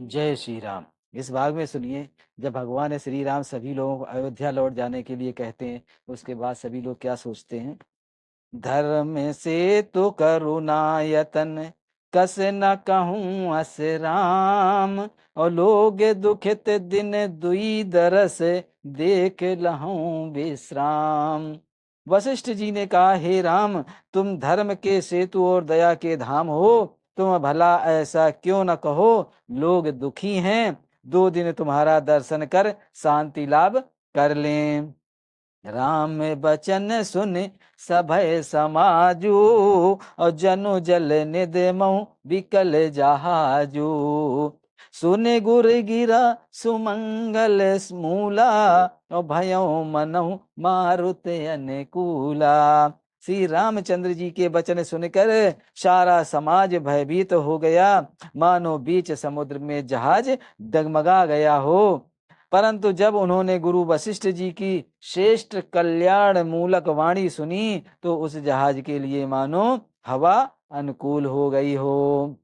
जय श्री राम। इस भाग में सुनिए, जब भगवान श्री राम सभी लोगों को अयोध्या लौट जाने के लिए कहते हैं, उसके बाद सभी लोग क्या सोचते हैं। धर्म से तो करुणायतन, कस न कहूँ अस राम। और लोग दुखित दिन दुई दरस, देख लहूं विश्राम। वशिष्ठ जी ने कहा, हे राम, तुम धर्म के सेतु और दया के धाम हो, तुम भला ऐसा क्यों न कहो। लोग दुखी हैं, 2 दिन तुम्हारा दर्शन कर शांति लाभ कर लें। राम बचन सुन सभय समाजू, और जनु जल निदमऊ बिकल जहाजू। सुने गुर गिरा सुमंगल मूला, और भयों मनऊ मारुत अनुकूला। श्री रामचंद्र जी के वचन सुनकर सारा समाज भयभीत हो गया, मानो बीच समुद्र में जहाज डगमगा गया हो। परंतु जब उन्होंने गुरु वशिष्ठ जी की श्रेष्ठ कल्याण मूलक वाणी सुनी, तो उस जहाज के लिए मानो हवा अनुकूल हो गई हो।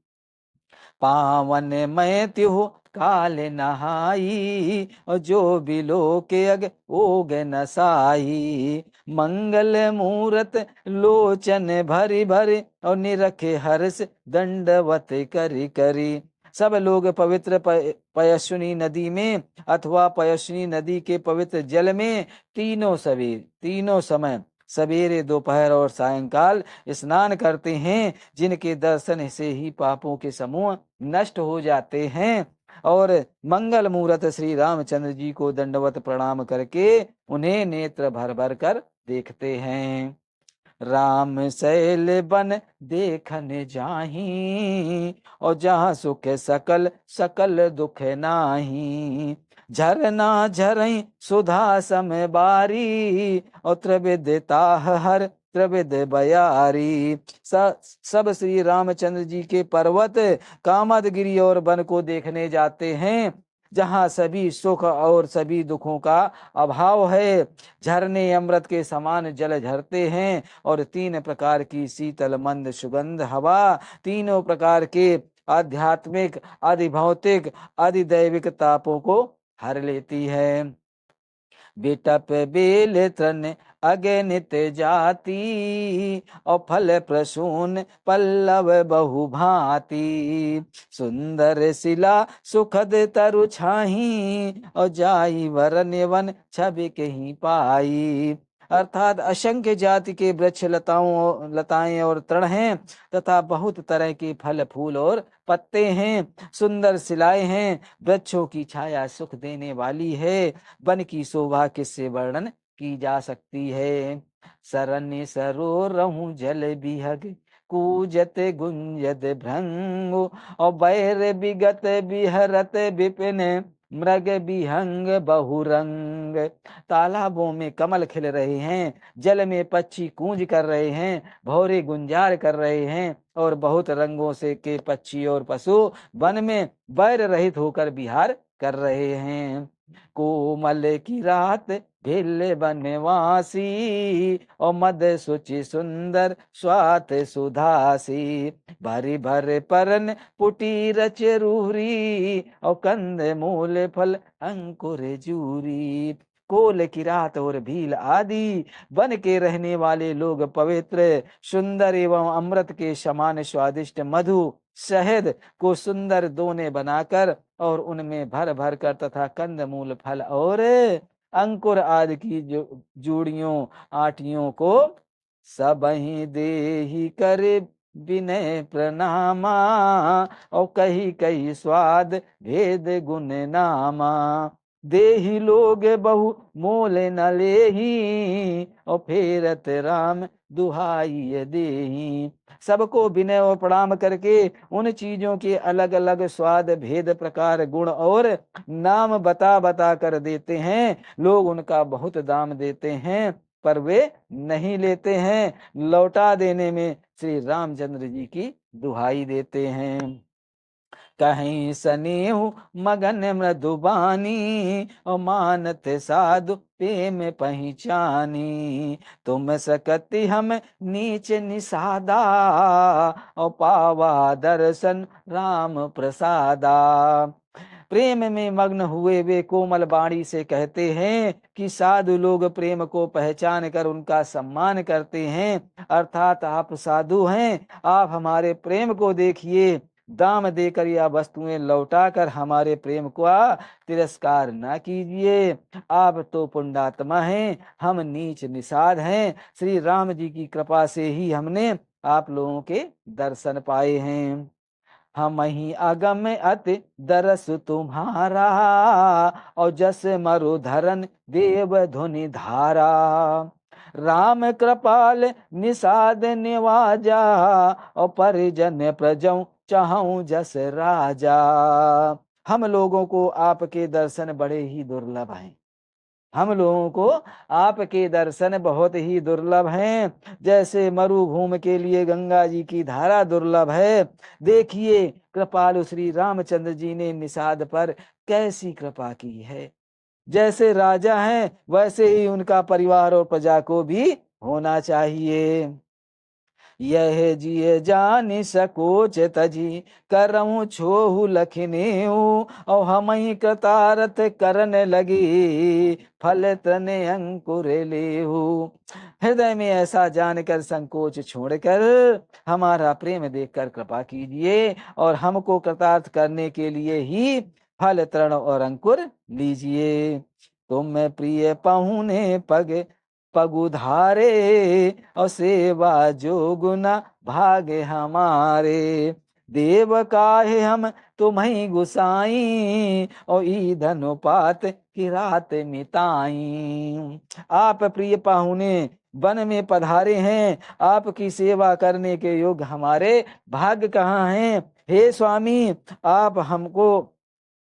पावन मैं त्यों काल नहाई, और जो बिलो के अग ओग नसाई। मंगल मूरत लोचन भरी भरी, और निरखे हर्ष दंडवत करी करी। सब लोग पवित्र पयस्विनी नदी में अथवा पयस्विनी नदी के पवित्र जल में तीनों समय सवेरे, दोपहर और सायंकाल स्नान करते हैं, जिनके दर्शन से ही पापों के समूह नष्ट हो जाते हैं। और मंगल मूरत श्री रामचंद्र जी को दंडवत प्रणाम करके उन्हें नेत्र भर भर कर देखते हैं। राम शैल बन देखन जाही, और जहाँ सुख सकल सकल दुख नाही। झरना झरई सुधा सम बारी, और त्रिविध ताह हर त्रिविध बयारी। सब श्री रामचंद्र जी के पर्वत कामदगिरी और वन को देखने जाते हैं, जहाँ सभी सुख और सभी दुखों का अभाव है। झरने अमृत के समान जल झरते हैं, और 3 प्रकार की शीतल मंद सुगंध हवा तीनों प्रकार के आध्यात्मिक, अधिभौतिक, अधिदैविक तापों को हर लेती है। बेटप बेल तृण अगणित जाति, और फल प्रसून पल्लव बहु भांति। सुंदर शिला सुखद तरु छाही, और जाई वरन वन छवि कहीं पाई। अर्थात असंख्य जाति के वृक्ष लताएं और तृण हैं, तथा बहुत तरह के फल फूल और पत्ते हैं। सुंदर शिलाएं हैं, वृक्षों की छाया सुख देने वाली है। वन की शोभा किससे वर्णन की जा सकती है। सरन्य सरोरहु जल बिहग, कूजत गुंजत भृंगु। और बैर विगत बिहरत विपिन, मृग विहंग बहुरंग। तालाबों में कमल खिल रहे हैं, जल में पक्षी कूंज कर रहे हैं, भौरे गुंजार कर रहे हैं, और बहुत रंगों से के पक्षी और पशु वन में बैर रहित होकर विहार कर रहे हैं। कोमल की रात भिल बनवासी, और मद सुचि सुंदर स्वात सुधासी। भरी भर परन पुटी रच रूरी, और कंद मूल फल अंकुर जूरी। कोल की रात और भील आदि वन के रहने वाले लोग पवित्र, सुंदर एवं अमृत के समान स्वादिष्ट मधु, शहद को सुंदर दोने बनाकर और उनमें भर भर कर तथा कंद मूल फल और अंकुर आदि की जूड़ियों आटियों को सबहि देहि कर विनय प्रणामा। और कही कही स्वाद भेद गुण नामा। देहि लोग बहु मोल न लेही, और फेरत राम दुहाई देही। सबको विनय और प्रणाम करके उन चीजों के अलग अलग स्वाद भेद प्रकार गुण और नाम बता बता कर देते हैं। लोग उनका बहुत दाम देते हैं, पर वे नहीं लेते हैं, लौटा देने में श्री रामचंद्र जी की दुहाई देते हैं। कहीं सनेहु मगन मृदुबानी, और मानत साधु प्रेम पहचानी। तुम सकति हम नीच निषादा, और पावा दर्शन राम प्रसादा। प्रेम में मग्न हुए वे कोमल वाणी से कहते हैं कि साधु लोग प्रेम को पहचान कर उनका सम्मान करते हैं, अर्थात आप साधु हैं, आप हमारे प्रेम को देखिए, दाम देकर या वस्तुएं लौटाकर हमारे प्रेम का तिरस्कार ना कीजिए। आप तो पुण्यात्मा हैं, हम नीच निषाद हैं। श्री राम जी की कृपा से ही हमने आप लोगों के दर्शन पाए हैं। हम ही अगम अति दरस तुम्हारा, और जस मरुधरन देव धुनि धारा। राम कृपाल निषाद निवाजा, और परिजन प्रजौ चाहूं जस राजा। हम लोगों को आपके दर्शन बड़े ही दुर्लभ हैं, हम लोगों को आपके दर्शन बहुत ही दुर्लभ हैं। जैसे मरुभूमि के लिए गंगा जी की धारा दुर्लभ है, देखिए कृपालु श्री रामचंद्र जी ने निषाद पर कैसी कृपा की है। जैसे राजा हैं वैसे ही उनका परिवार और प्रजा को भी होना चाहिए। यह जिय जानि सकोच तजी, करऊं छोहु लखनेऊ, और हम ही कृतारथ करन लगी, फल तने अंकुर लेहू। हृदय में ऐसा जानकर संकोच छोड़कर हमारा प्रेम देखकर कृपा कीजिए, और हमको कृतार्थ करने के लिए ही फल तृण और अंकुर लीजिए। तुम प्रिय पहुने पग पगुधारे, और सेवा जो गुना भागे हमारे। देव काहे हम तुम्हें गुसाई, और ईधन उपात की रात मिताई। आप प्रिय पाहुने वन में पधारे हैं, आपकी सेवा करने के योग्य हमारे भाग्य कहाँ हैं। हे स्वामी, आप हमको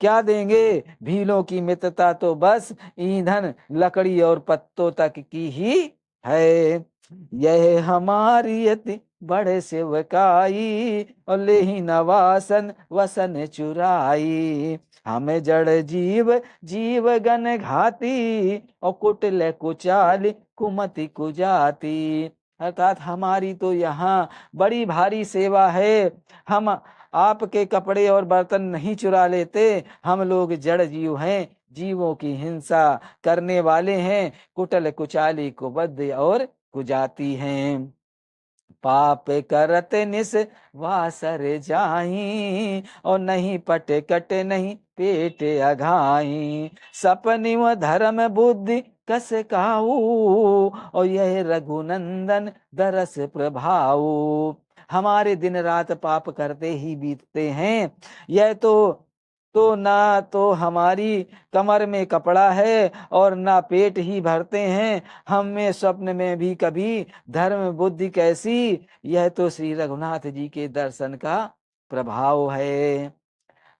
क्या देंगे। भीलों की मित्रता तो बस ईंधन लकड़ी और पत्तों तक की ही है। यह हमारी अति बड़े सेवकाई, और ले ही नवासन वसन चुराई। हमें जड़ जीव जीव गण घाती, और कुटिल कुचाल कुमति कुजाती। अर्थात हमारी तो यहाँ बड़ी भारी सेवा है, हम आपके कपड़े और बर्तन नहीं चुरा लेते। हम लोग जड़ जीव हैं, जीवों की हिंसा करने वाले हैं, कुटल कुचाली कुबद्ध और कुजाती हैं। पाप करत निस वासर जाही, और नहीं पट कट नहीं पेट अघाई। सपनि व धर्म बुद्धि कस काऊ, और यह रघुनंदन दरस प्रभाऊ। हमारे दिन रात पाप करते ही बीतते हैं। यह तो ना तो हमारी कमर में कपड़ा है और ना पेट ही भरते हैं, हमें स्वप्न में भी कभी धर्म बुद्धि कैसी। यह तो श्री रघुनाथ जी के दर्शन का प्रभाव है।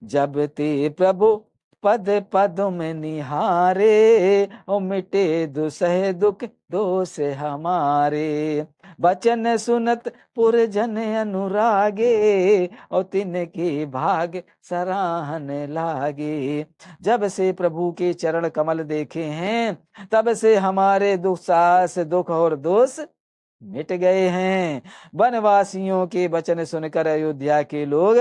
जब ते प्रभु पद पद में निहारे, ओ मिटे दुसह दुख दोष हमारे। बचन सुनत पुरजन अनुरागे, और तिनके भाग सराहन लागे। जब से प्रभु के चरण कमल देखे हैं, तब से हमारे दुख साहस दुख और दोष मिट गए हैं। वनवासियों के वचन सुनकर अयोध्या के लोग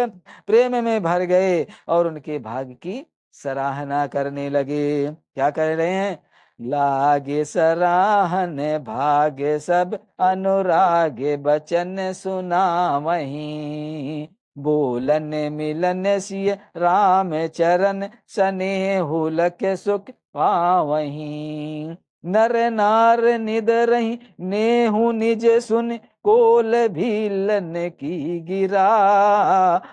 प्रेम में भर गए और उनके भाग्य की सराहना करने लगे। क्या कह रहे हैं। लागे सराहन भाग्य सब अनुरागे, बचन सुना वहीं। बोलन मिलन सिय राम चरण, स्नेहु लख सुख पावहीं। नर नार निद रही नेहु निज सुन, कोल भीलन की गिरा।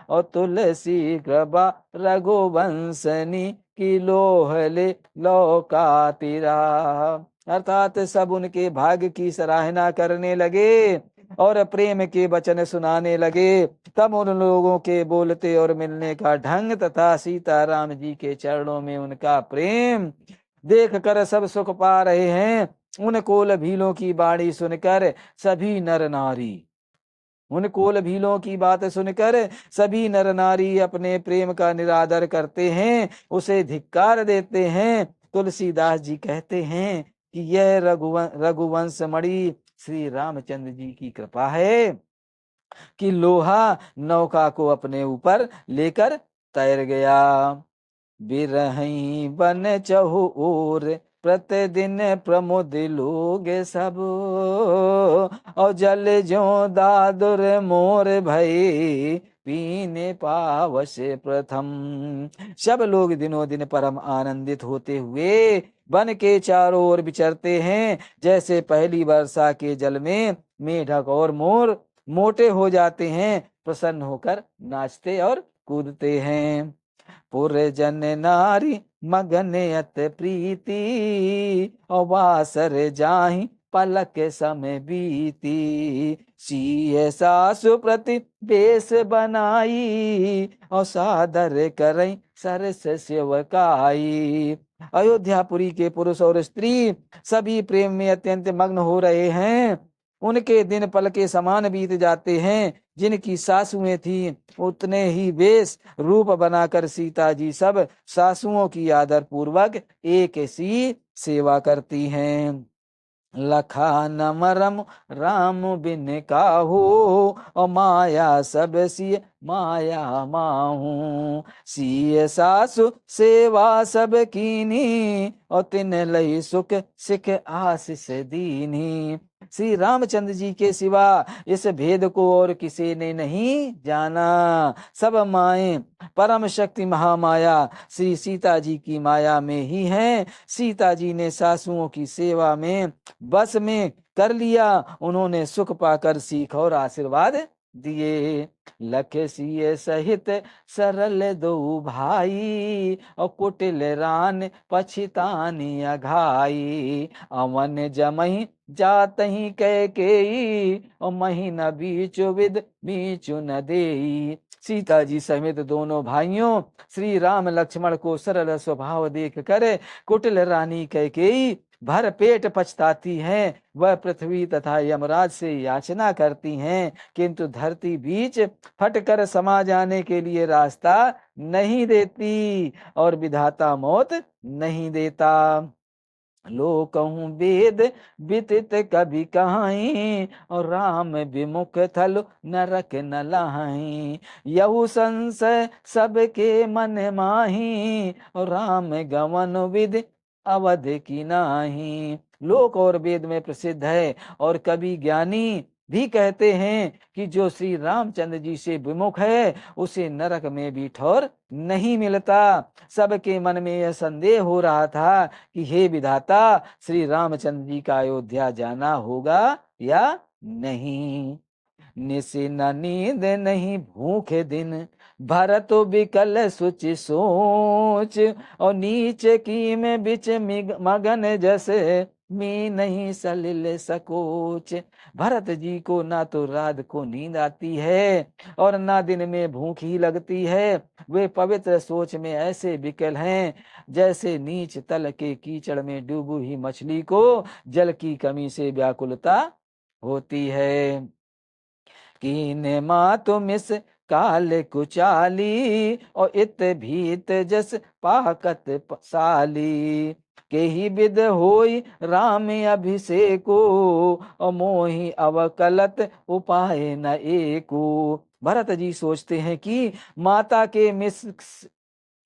और तुलसी कृपा रघुवंशनी, की लोहले लौका तिरा। अर्थात सब उनके भाग्य की सराहना करने लगे और प्रेम के वचन सुनाने लगे। तब उन लोगों के बोलते और मिलने का ढंग तथा सीताराम जी के चरणों में उनका प्रेम देख कर सब सुख पा रहे हैं। उन कोल भीलों की बाणी सुनकर सभी नर नारी उन कोल भीलों की बात सुनकर सभी नर नारी अपने प्रेम का निरादर करते हैं, उसे धिक्कार देते हैं। तुलसीदास जी कहते हैं कि यह रघुवंश मणि श्री रामचंद्र जी की कृपा है कि लोहा नौका को अपने ऊपर लेकर तैर गया। बिरही बन चहु ओर प्रतिदिन प्रमुद लोग सब, और जल ज्यो दादुर मोर भई पीने पावश प्रथम। सब लोग दिनों दिन परम आनंदित होते हुए वन के चारों ओर विचरते हैं, जैसे पहली वर्षा के जल में मेढक और मोर मोटे हो जाते हैं, प्रसन्न होकर नाचते और कूदते हैं। पुरजन नारी मगन अत प्रीति, और वासर जाहि पलक समय बीती। सिय सासु प्रति बेस बनाई, और सादर करई सरस सेवकाई। अयोध्यापुरी के पुरुष और स्त्री सभी प्रेम में अत्यंत मग्न हो रहे हैं। उनके दिन पल के समान बीत जाते हैं। जिनकी सासुएं थी उतने ही वेश रूप बनाकर सीता जी सब सासुओं की आदर पूर्वक एक सी सेवा करती हैं। लखा न मरम राम बिन काहू, और माया सब सिय माया माहू। सिय सासु सेवा सब कीनी, और तिन लई सुख सिख आशीष दीनी। श्री रामचंद्र जी के सिवा इस भेद को और किसी ने नहीं जाना। सब माएं परम शक्ति महामाया श्री सीता जी की माया में ही हैं। सीता जी ने सासुओं की सेवा में बस में कर लिया, उन्होंने सुख पाकर सीख और आशीर्वाद दिए। लख सिय सहित सरल दो भाई, और कुटिल रान पछितानी अघाई। अवन जमहि जातहि कैकेयी, और मही न बीचु विद बीचु न देई। सीता जी समेत दोनों भाइयों श्री राम लक्ष्मण को सरल स्वभाव देख कर कुटिल रानी कैकेयी भर पेट पछताती हैं। वह पृथ्वी तथा यमराज से याचना करती हैं, किंतु धरती बीच फटकर समा जाने के लिए रास्ता नहीं देती, और विधाता मौत नहीं देता। लो कहूँ वेद विदित कभी कहाई, और राम विमुख थल नरक न लाही। यहु संशय सबके मन माही, और राम गवन विद अवध की नाही। लोक और वेद में प्रसिद्ध है, और कवि ज्ञानी भी कहते हैं कि जो श्री रामचंद्र जी से विमुख है उसे नरक में भी ठौर नहीं मिलता। सबके मन में यह संदेह हो रहा था कि हे विधाता, श्री रामचंद्र जी का अयोध्या जाना होगा या नहीं। निसि न नींद नहीं भूखे दिन, भरत बिकल सुचि सोच। और नीच की में बिच मगन जैसे मी नहीं सलिल सकोच। भरत जी को ना तो रात को नींद आती है और ना दिन में भूख ही लगती है। वे पवित्र सोच में ऐसे विकल हैं जैसे नीच तल के कीचड़ में डूबी हुई मछली को जल की कमी से व्याकुलता होती है। कीने मातु मिस काल कुचाली, और इत भीत जस पाकत साली। के ही विद होई राम अभिषेको, और मोहि अवकलत उपाय न एको। भरत जी सोचते हैं कि माता के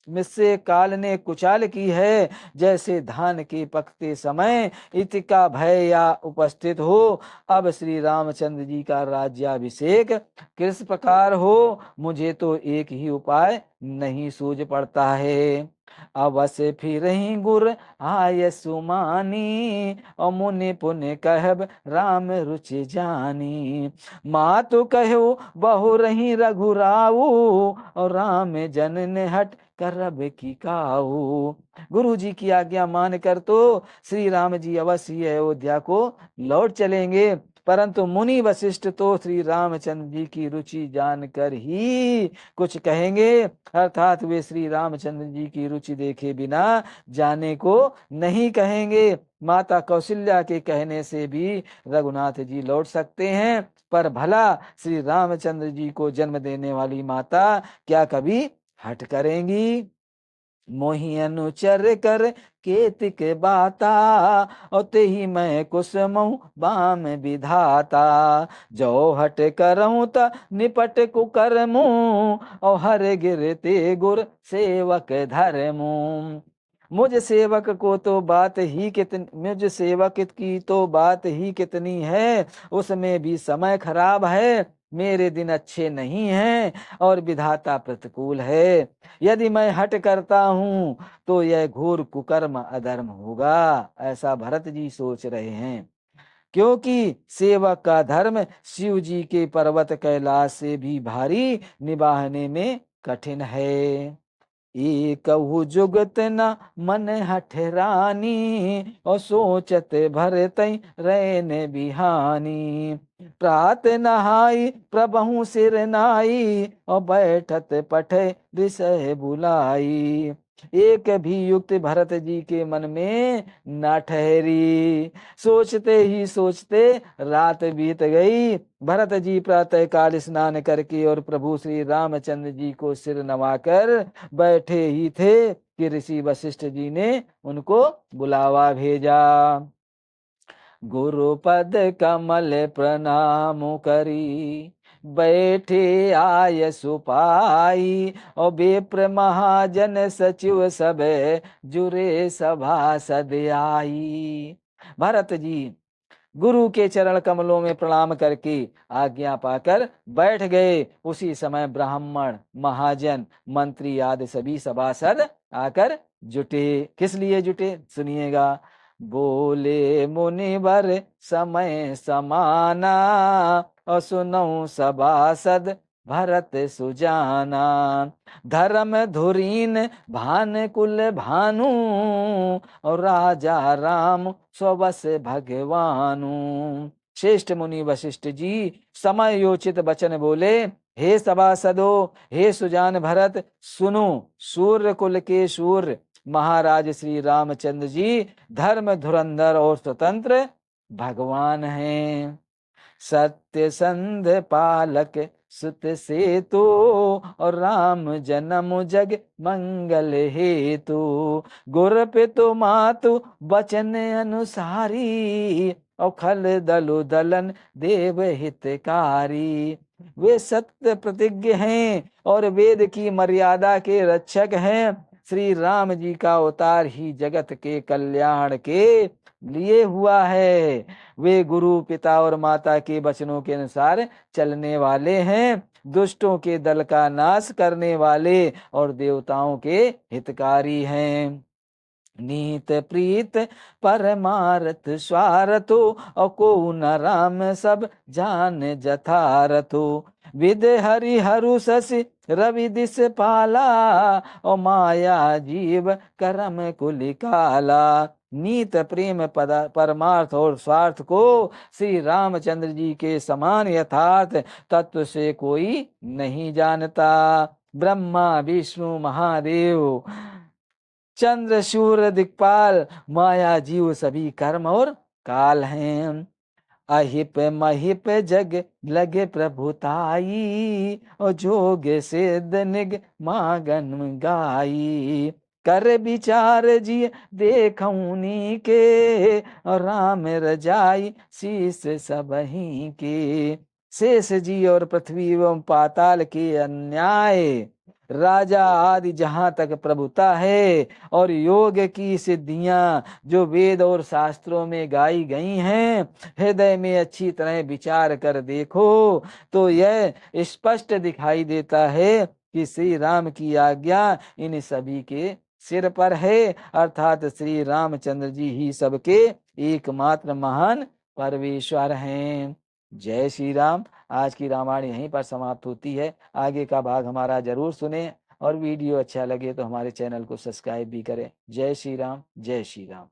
मिससे काल ने कुचाल की है, जैसे धान के पकते समय इतिका भय या उपस्थित हो। अब श्री रामचंद्र जी का राज्याभिषेक किस प्रकार हो, मुझे तो एक ही उपाय नहीं सूझ पड़ता है। अवश्य फिर ही गुर आय सुमानी, और मुनि पुण्य कहब राम रुचि जानी। मातु कहो बहु रही रघुराऊ, और राम जनन हट करब की काऊ। गुरु जी की आज्ञा मानकर तो श्री राम जी अवश्य अयोध्या को लौट चलेंगे, परंतु मुनि वशिष्ठ तो श्री रामचंद्र जी की रुचि जानकर ही कुछ कहेंगे, अर्थात वे श्री रामचंद्र जी की रुचि देखे बिना जाने को नहीं कहेंगे। माता कौशल्या के कहने से भी रघुनाथ जी लौट सकते हैं, पर भला श्री रामचंद्र जी को जन्म देने वाली माता क्या कभी हट करेंगी? मोहि अनुचर कर केतिक बाता, और तेहि मैं कुसमऊ बाम विधाता। जो हट करऊं त निपट कुकर्मू, और हर गिरते गुर सेवक धर्मू। मुझ सेवक को तो बात ही कितनी, मुझ सेवक की तो बात ही कितनी है, उसमें भी समय खराब है, मेरे दिन अच्छे नहीं हैं और विधाता प्रतिकूल है। यदि मैं हट करता हूँ तो यह घोर कुकर्म अधर्म होगा, ऐसा भरत जी सोच रहे हैं। क्योंकि सेवक का धर्म शिव जी के पर्वत कैलाश से भी भारी, निभाने में कठिन है। एकहु जुगत न मन हठरानी, और सोचत भरत रैन बिहानी। प्रात नहाई प्रभु सिर नाई, और बैठत पठे विषय बुलाई। एक भी युक्त भरत जी के मन में न ठहरी, सोचते ही सोचते रात बीत गई। भरत जी प्रातः काल स्नान करके और प्रभु श्री रामचंद्र जी को सिर नवाकर बैठे ही थे कि ऋषि वशिष्ठ जी ने उनको बुलावा भेजा। गुरुपद कमल प्रणाम करी, बैठे आय सुपाई। और विप्र महाजन सचिव सब, जुरे सभा सद आई। भरत जी गुरु के चरण कमलों में प्रणाम करके आज्ञा पाकर बैठ गए। उसी समय ब्राह्मण, महाजन, मंत्री आदि सभी सभासद आकर जुटे। किस लिए जुटे सुनिएगा। बोले मुनिवर समय समाना, और सुनऊ सभासद भरत सुजाना। धर्म धुरीन भान कुल भानु, और राजा राम स्वबस भगवानु। श्रेष्ठ मुनि वशिष्ठ जी समय योचित वचन बोले। हे सभासदो, हे सुजान भरत, सुनो। सूर्य कुल के सूर्य महाराज श्री रामचंद्र जी धर्म धुरंधर और स्वतंत्र भगवान हैं। सत्य संध पालक सुत सेतु, और राम जन्म जग मंगल हेतु। गुर पितु मातु बचन अनुसारी, और खल दलु दलन देव हितकारी। वे सत्य प्रतिज्ञ हैं और वेद की मर्यादा के रक्षक हैं। श्री राम जी का अवतार ही जगत के कल्याण के लिए हुआ है। वे गुरु पिता और माता के वचनों के अनुसार चलने वाले हैं, दुष्टों के दल का नाश करने वाले और देवताओं के हितकारी हैं। नीत प्रीत परमारथ स्वारथो, और को न राम सब जान जथारथो। विद हरि हरु शशि रवि दिश पाला, और माया जीव करम कुलिकाला। नीत प्रेम परमार्थ और स्वार्थ को श्री रामचंद्र जी के समान यथार्थ तत्व से कोई नहीं जानता। ब्रह्मा विष्णु महादेव चंद्र सूर्य दिक्पाल माया जीव सभी कर्म और काल हैं। अहिप महिप जग लगे प्रभुताई, और जोग सिद्ध निग मागन गाई। कर विचार जी देखऊनी के, और राम रजाई शीस सबही के। शेष जी और पृथ्वी एवं पाताल के अन्याय, राजा आदि जहां तक प्रभुता है, और योग की सिद्धियां जो वेद और शास्त्रों में गाई गई हैं, हृदय में अच्छी तरह विचार कर देखो तो यह स्पष्ट दिखाई देता है कि श्री राम की आज्ञा इन सभी के सिर पर है, अर्थात श्री रामचंद्र जी ही सबके एकमात्र महान परमेश्वर हैं। जय श्री राम। आज की रामायण यहीं पर समाप्त होती है। आगे का भाग हमारा जरूर सुने और वीडियो अच्छा लगे तो हमारे चैनल को सब्सक्राइब भी करें। जय श्री राम, जय श्री राम।